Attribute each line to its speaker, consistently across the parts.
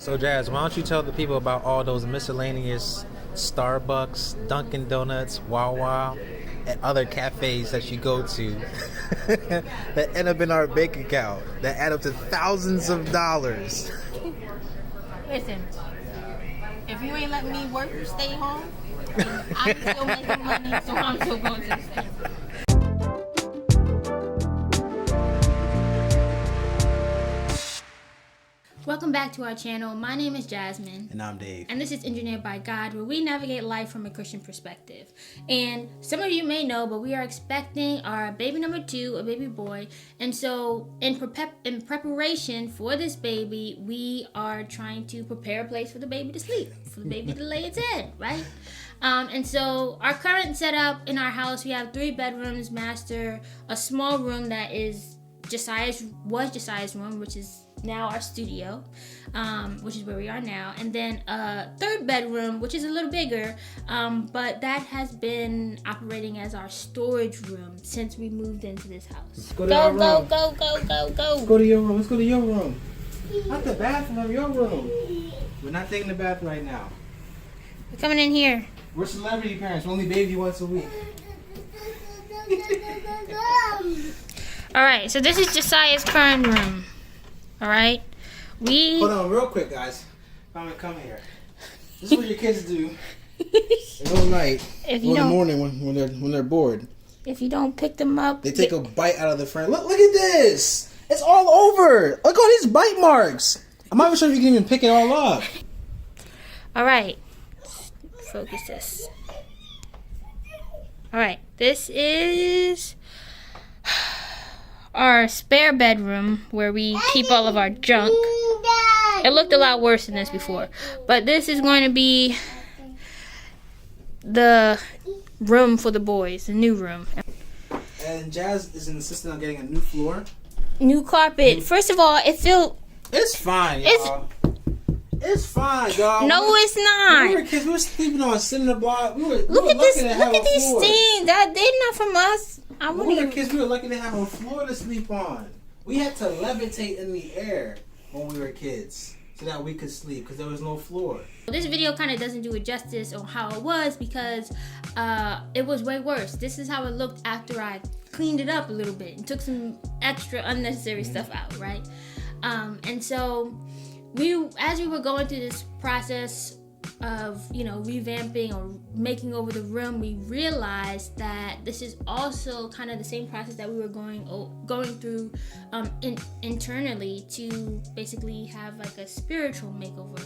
Speaker 1: So Jazz, why don't you tell the people about all those miscellaneous Starbucks, Dunkin' Donuts, Wawa, and other cafes that you go to that end up in our bank account that add up to thousands of dollars?
Speaker 2: Listen, if you ain't letting me work, stay home. I'm still making money, so I'm still going to the state. Welcome back to our channel. My name is Jasmine.
Speaker 1: And I'm Dave.
Speaker 2: And this is Engineered by God, where we navigate life from a Christian perspective. And some of you may know, but we are expecting our baby number 2, a baby boy. And so in preparation for this baby, we are trying to prepare a place for the baby to sleep, for the baby to lay its head, right? And so our current setup in our house, we have 3 bedrooms, master, a small room that is Josiah's room, which is now our studio, which is where we are now, and then a 3rd bedroom, which is a little bigger, but that has been operating as our storage room since we moved into this house.
Speaker 1: Go.
Speaker 2: Go.
Speaker 1: Let's go to your room. Let's go to your room. Not the bathroom, your room. We're not taking the bath right now.
Speaker 2: We're coming in here.
Speaker 1: We're celebrity parents. We only bathe you once a week.
Speaker 2: All right, so this is Josiah's current room. All right,
Speaker 1: Hold on, real quick, guys. Come here. This is what your kids do all night, in the morning when they're bored.
Speaker 2: If you don't pick them up,
Speaker 1: They take a bite out of the front. Look at this! It's all over. Look at all these bite marks. I'm not even sure if you can even pick it all up.
Speaker 2: All right, focus this. All right, this is our spare bedroom where we keep all of our junk. It looked a lot worse than this before, but this is going to be the room for the boys, the new room.
Speaker 1: And Jazz is insisting on getting a new floor.
Speaker 2: New carpet. First of all,
Speaker 1: It's fine, y'all. It's fine, y'all.
Speaker 2: No, it's not.
Speaker 1: When we were kids, we were sleeping on a cinder block.
Speaker 2: Look at this. Look at these stains. They're not from us.
Speaker 1: When we were kids, we were lucky to have a floor to sleep on. We had to levitate in the air when we were kids so that we could sleep because there was no floor.
Speaker 2: This video kind of doesn't do it justice on how it was because it was way worse. This is how it looked after I cleaned it up a little bit and took some extra unnecessary stuff out, right? And so as we were going through this process of, revamping or making over the room, we realized that this is also kind of the same process that we were going through internally to basically have like a spiritual makeover,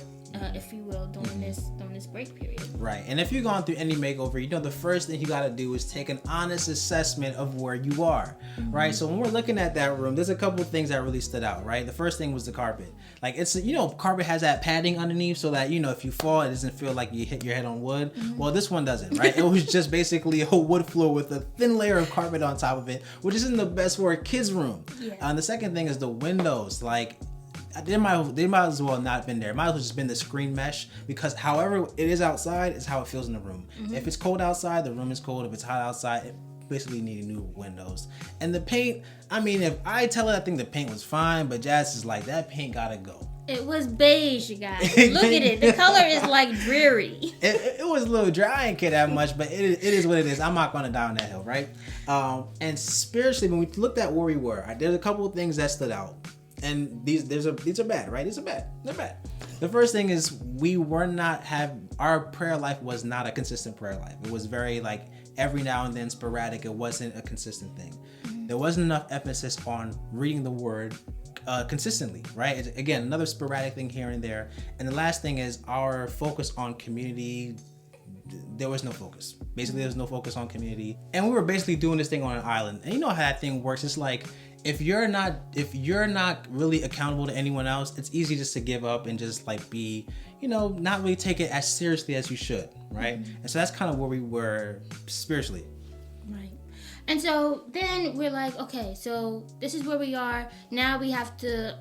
Speaker 2: if you will, during this break period.
Speaker 1: Right, and if you're going through any makeover, the first thing you got to do is take an honest assessment of where you are, right? So when we're looking at that room, there's a couple of things that really stood out, right? The first thing was the carpet. Like it's, carpet has that padding underneath so that, if you fall, it doesn't feel like you hit your head on wood. Well, this one doesn't, right? It was just basically a wood floor with a thin layer of carpet on top of it, which isn't the best for a kid's room.
Speaker 2: Yeah.
Speaker 1: And the second thing is the windows. Like, they might as well not been there. It might as well just been the screen mesh because however it is outside is how it feels in the room. If it's cold outside, the room is cold. If it's hot outside, it basically needed new windows. And the paint, if I tell her I think the paint was fine, but Jazz is like, that paint gotta go.
Speaker 2: It was beige, you guys. Look at it. The color is like dreary.
Speaker 1: It was a little dry. I didn't care that much, but it is what it is. I'm not going to die on that hill, right? And spiritually, when we looked at where we were, there's a couple of things that stood out. And these are bad, right? These are bad. They're bad. The first thing is our prayer life was not a consistent prayer life. It was very every now and then sporadic. It wasn't a consistent thing. There wasn't enough emphasis on reading the word consistently, right? Again, another sporadic thing here and there. And the last thing is our focus on community. There was no focus. Basically, there was no focus on community. And we were basically doing this thing on an island. And you know how that thing works. It's like, if you're not really accountable to anyone else, it's easy just to give up and just be, not really take it as seriously as you should, right? And so that's kind of where we were spiritually.
Speaker 2: Right. And so then we're like, okay, so this is where we are. Now we have to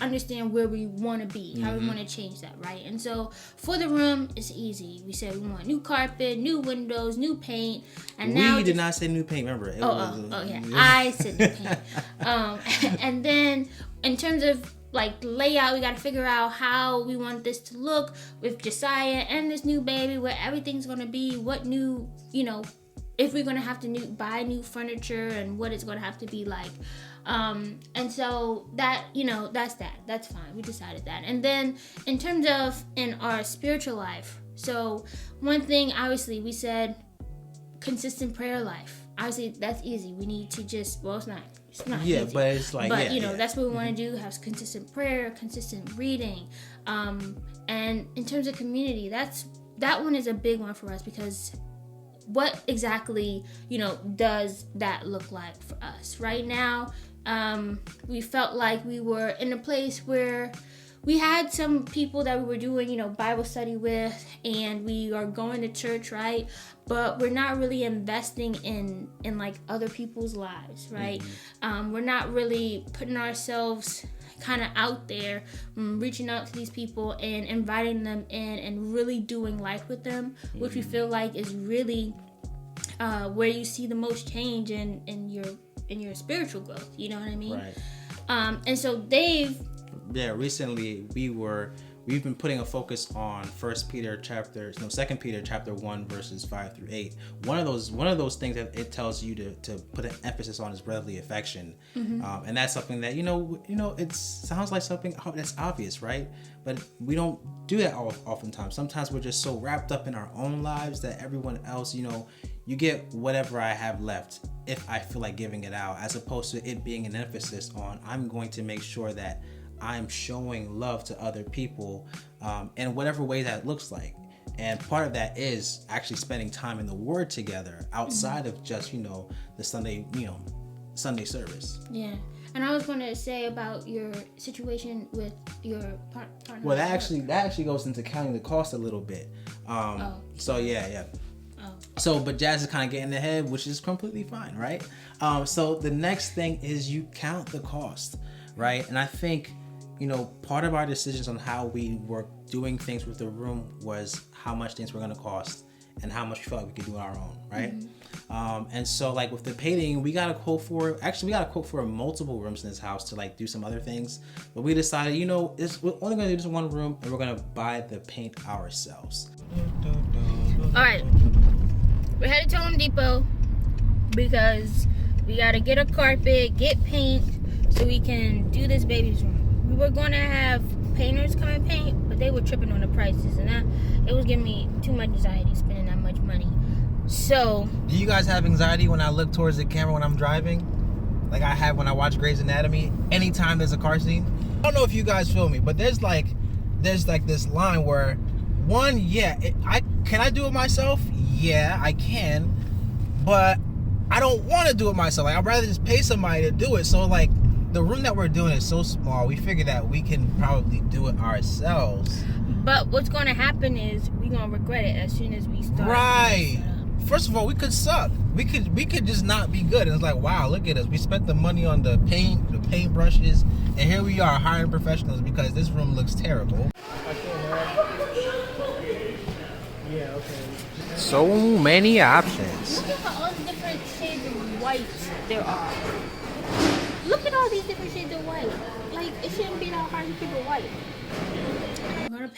Speaker 2: understand where we want to be, how we want to change that, right? And so for the room, it's easy. We said we want new carpet, new windows, new paint, and now
Speaker 1: we did not say new paint. Remember?
Speaker 2: Yeah, I said new paint. And then in terms of layout. We got to figure out how we want this to look with Josiah and this new baby, where everything's going to be, what new, if we're going to have to buy new furniture and what it's going to have to be like. And so that, that's fine. We decided that. And then in terms of in our spiritual life, so one thing, obviously, we said consistent prayer life. Obviously, that's easy. We need to just, it's not
Speaker 1: yeah,
Speaker 2: easy.
Speaker 1: but it's like,
Speaker 2: but that's what we want to do, have consistent prayer, consistent reading. And in terms of community, that one is a big one for us, because what exactly, does that look like for us right now? We felt like we were in a place where we had some people that we were doing, Bible study with, and we are going to church, right? But we're not really investing in like other people's lives, right?
Speaker 1: Mm-hmm.
Speaker 2: We're not really putting ourselves kind of out there, reaching out to these people and inviting them in and really doing life with them, which we feel like is really where you see the most change in your spiritual growth. You know what I mean?
Speaker 1: Right.
Speaker 2: And so Dave.
Speaker 1: Yeah, recently we've been putting a focus on 2 Peter chapter 1 verses 5 through 8. One of those things that it tells you to put an emphasis on is brotherly affection. Mm-hmm. And that's something that it sounds like something that's obvious, right? But we don't do that oftentimes. Sometimes we're just so wrapped up in our own lives that everyone else, you get whatever I have left if I feel like giving it out, as opposed to it being an emphasis on, I'm going to make sure that I'm showing love to other people in whatever way that looks like. And part of that is actually spending time in the Word together outside of just, the Sunday service.
Speaker 2: Yeah. And I was going to say about your situation with your partner.
Speaker 1: Well, that actually goes into counting the cost a little bit. So yeah. So, but Jazz is kind of getting ahead, which is completely fine, right? So the next thing is you count the cost, right? And I think, part of our decisions on how we were doing things with the room was how much things were going to cost and how much we felt like we could do on our own, right? Mm-hmm. And so like with the painting, we got a quote for multiple rooms in this house to like do some other things. But we decided, we're only going to do this in one room and we're going to buy the paint ourselves.
Speaker 2: All right. We're headed to Home Depot because we got to get a carpet, get paint, so we can do this baby's room. We were going to have painters come and paint, but they were tripping on the prices, and it was giving me too much anxiety spending that much money. So,
Speaker 1: do you guys have anxiety when I look towards the camera when I'm driving? Like I have when I watch Grey's Anatomy? Anytime there's a car scene? I don't know if you guys feel me, but there's like this line where, can I do it myself? Yeah, I can, but I don't want to do it myself. Like I'd rather just pay somebody to do it. So like the room that we're doing is so small, we figure that we can probably do it ourselves.
Speaker 2: But what's going to happen is we're going to regret it as soon as we start.
Speaker 1: Right. First of all, we could suck. We could just not be good. And it's like, wow, look at us. We spent the money on the paint brushes, and here we are hiring professionals because this room looks terrible. Yeah, okay. So many options.
Speaker 2: Look at all the different shades of white there are. Look at all these different shades of white. Like, it shouldn't be that hard to keep it white. We're going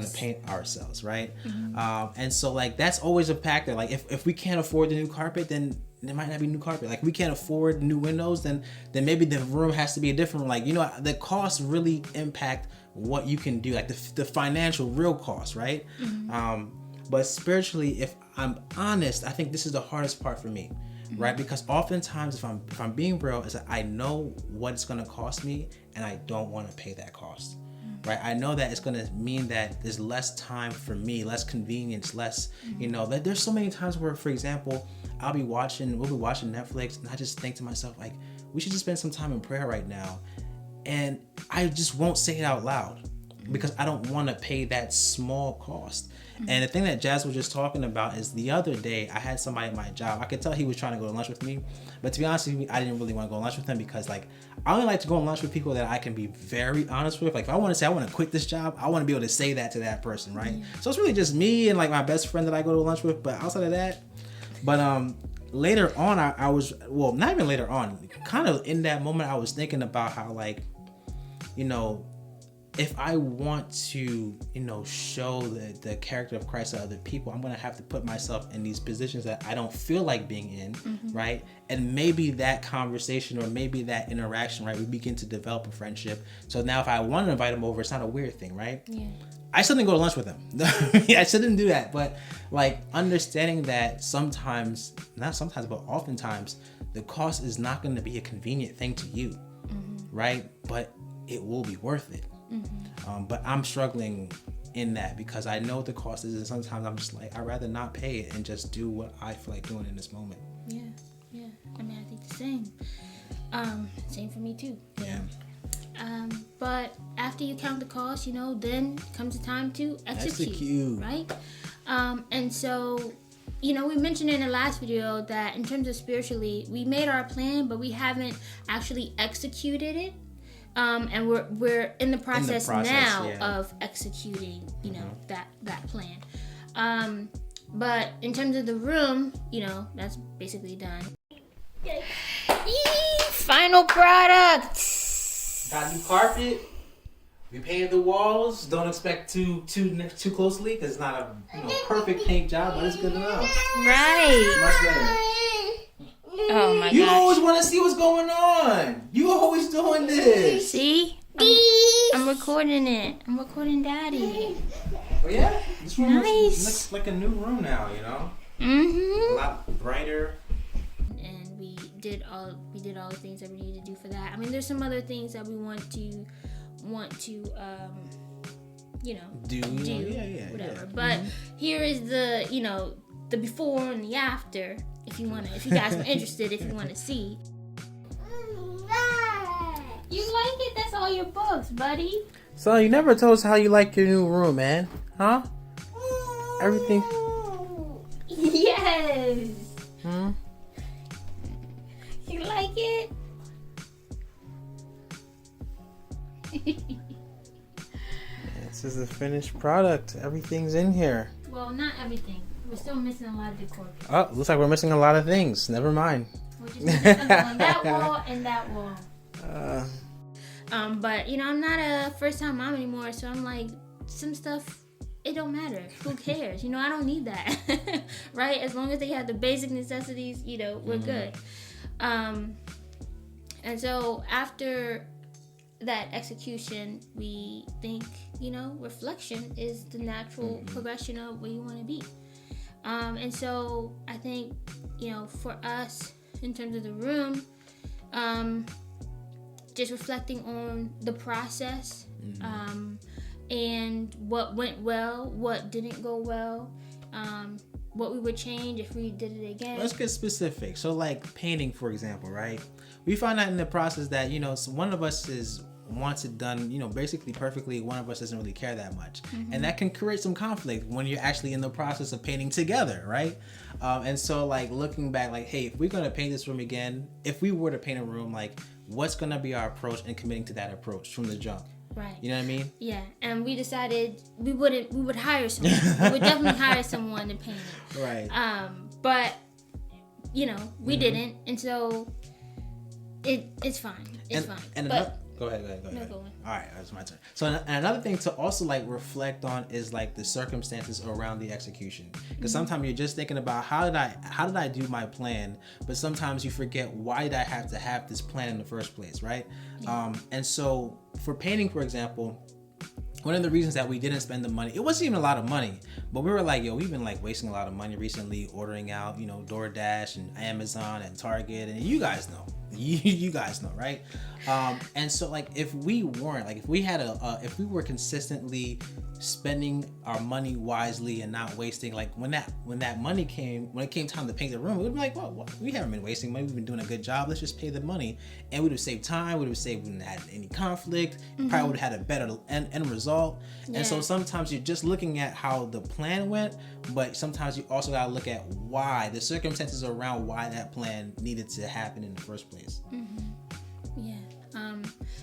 Speaker 2: to paint ourselves.
Speaker 1: Right?
Speaker 2: Mm-hmm.
Speaker 1: And so, like, that's always a factor. Like, if we can't afford the new carpet, then there might not be new carpet. Like, we can't afford new windows, then maybe the room has to be a different one. Like, the costs really impact what you can do. Like, the financial real cost, right? Mm-hmm. But spiritually, if I'm honest, I think this is the hardest part for me, right? Because oftentimes, if I'm being real, is that I know what it's going to cost me, and I don't want to pay that cost, right? I know that it's going to mean that there's less time for me, less convenience, less, that there's so many times where, for example, we'll be watching Netflix, and I just think to myself, like, we should just spend some time in prayer right now, and I just won't say it out loud because I don't want to pay that small cost. And the thing that Jazz was just talking about is the other day I had somebody at my job. I could tell he was trying to go to lunch with me, but to be honest with you, I didn't really want to go to lunch with him because like I only like to go on lunch with people that I can be very honest with. Like if I want to say I want to quit this job, I want to be able to say that to that person, right? So it's really just me and like my best friend that I go to lunch with. But outside of that, later on not even later on, kind of in that moment I was thinking about how like, if I want to, show the character of Christ to other people, I'm going to have to put myself in these positions that I don't feel like being in, right? And maybe that conversation or maybe that interaction, right, we begin to develop a friendship. So now if I want to invite him over, it's not a weird thing, right?
Speaker 2: Yeah.
Speaker 1: I still didn't go to lunch with him. I shouldn't do that. But like understanding that sometimes, not sometimes, but oftentimes, the cost is not going to be a convenient thing to you, right? But it will be worth it. But I'm struggling in that because I know what the cost is, and sometimes I'm just like, I'd rather not pay it and just do what I feel like doing in this moment.
Speaker 2: Yeah. I mean, I think the same. Same for me too.
Speaker 1: Yeah.
Speaker 2: But after you count the cost, then comes the time to execute. Right? And so, we mentioned in the last video that in terms of spiritually, we made our plan, but we haven't actually executed it. And we're in the process now of executing, that plan. But in terms of the room, that's basically done. Final product.
Speaker 1: Got new carpet. We painted the walls. Don't expect too closely because it's not a perfect paint job, but it's good enough.
Speaker 2: Right.
Speaker 1: Much better.
Speaker 2: Oh my god.
Speaker 1: You always want to see what's going on. You always doing this.
Speaker 2: See? I'm recording it. I'm recording Daddy.
Speaker 1: Oh yeah? This room
Speaker 2: Nice.
Speaker 1: looks like a new room now,
Speaker 2: Mm-hmm.
Speaker 1: A lot brighter.
Speaker 2: And we did all the things that we needed to do for that. I mean, there's some other things that we want to do,
Speaker 1: yeah,
Speaker 2: whatever.
Speaker 1: Yeah.
Speaker 2: But here is the, the before and the after. If you guys are interested, if you want to see. You like it? That's all your books, buddy.
Speaker 1: So you never told us how you like your new room, man. Huh? Everything.
Speaker 2: Yes. You like it?
Speaker 1: This is the finished product. Everything's in here.
Speaker 2: Well, not everything. We're still missing a lot of decor.
Speaker 1: Oh, looks like we're missing a lot of things. Never mind.
Speaker 2: We're just missing on that wall and that wall. But I'm not a first-time mom anymore, so I'm like, some stuff, it don't matter. Who cares? I don't need that, right? As long as they have the basic necessities, we're good. And so after that execution, we think, reflection is the natural progression of where you want to be. And so I think, for us, in terms of the room, just reflecting on the process, and what went well, what didn't go well, what we would change if we did it again.
Speaker 1: Let's get specific. So like painting, for example, right? We found out in the process that, one of us wants it done, basically perfectly. One of us doesn't really care that much. And that can create some conflict when you're actually in the process of painting together, right? And so like looking back, like, hey, if we're going to paint this room again, if we were to paint a room, like what's going to be our approach and committing to that approach from the jump?
Speaker 2: Right.
Speaker 1: You know what I mean?
Speaker 2: Yeah. And we decided we would hire someone. We would definitely hire someone to paint it.
Speaker 1: Right.
Speaker 2: But, we didn't. And so it's fine. It's fine.
Speaker 1: Go ahead.
Speaker 2: No, go on.
Speaker 1: All right, that's my turn. So another thing to also like reflect on is like the circumstances around the execution, because sometimes you're just thinking about how did I do my plan, but sometimes you forget why did I have to have this plan in the first place, right? Yeah. And so for painting, for example, one of the reasons that we didn't spend the money, it wasn't even a lot of money, but we were like, we've been like wasting a lot of money recently ordering out, DoorDash and Amazon and Target, and you guys know. You guys know, right? And so like if we weren't, like if we had if we were consistently spending our money wisely and not wasting, like when it came time to paint the room, we'd be like, well, we haven't been wasting money, we've been doing a good job, let's just pay the money. And we would have saved time, we would have had any conflict, probably would have had a better end result. Yeah. And so sometimes you're just looking at how the plan went, but sometimes you also gotta look at why, the circumstances around why that plan needed to happen in the first place.
Speaker 2: Yeah.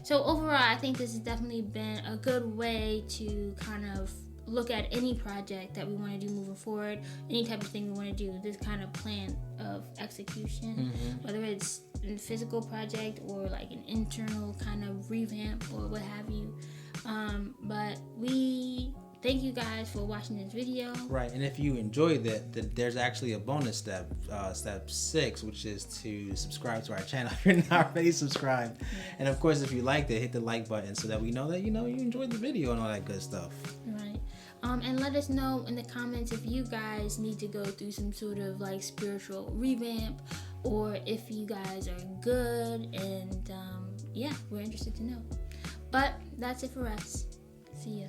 Speaker 2: So overall, I think this has definitely been a good way to kind of look at any project that we want to do moving forward, any type of thing we want to do, this kind of plan of execution, whether it's a physical project or like an internal kind of revamp or what have you. But we thank you guys for watching this video.
Speaker 1: Right, and if you enjoyed that, there's actually a bonus step, step 6, which is to subscribe to our channel if you're not already subscribed.
Speaker 2: Yes.
Speaker 1: And of course, if you liked it, hit the like button so that we know that you enjoyed the video and all that good stuff.
Speaker 2: Right. And let us know in the comments if you guys need to go through some sort of like spiritual revamp, or if you guys are good. And yeah, we're interested to know. But that's it for us. See ya.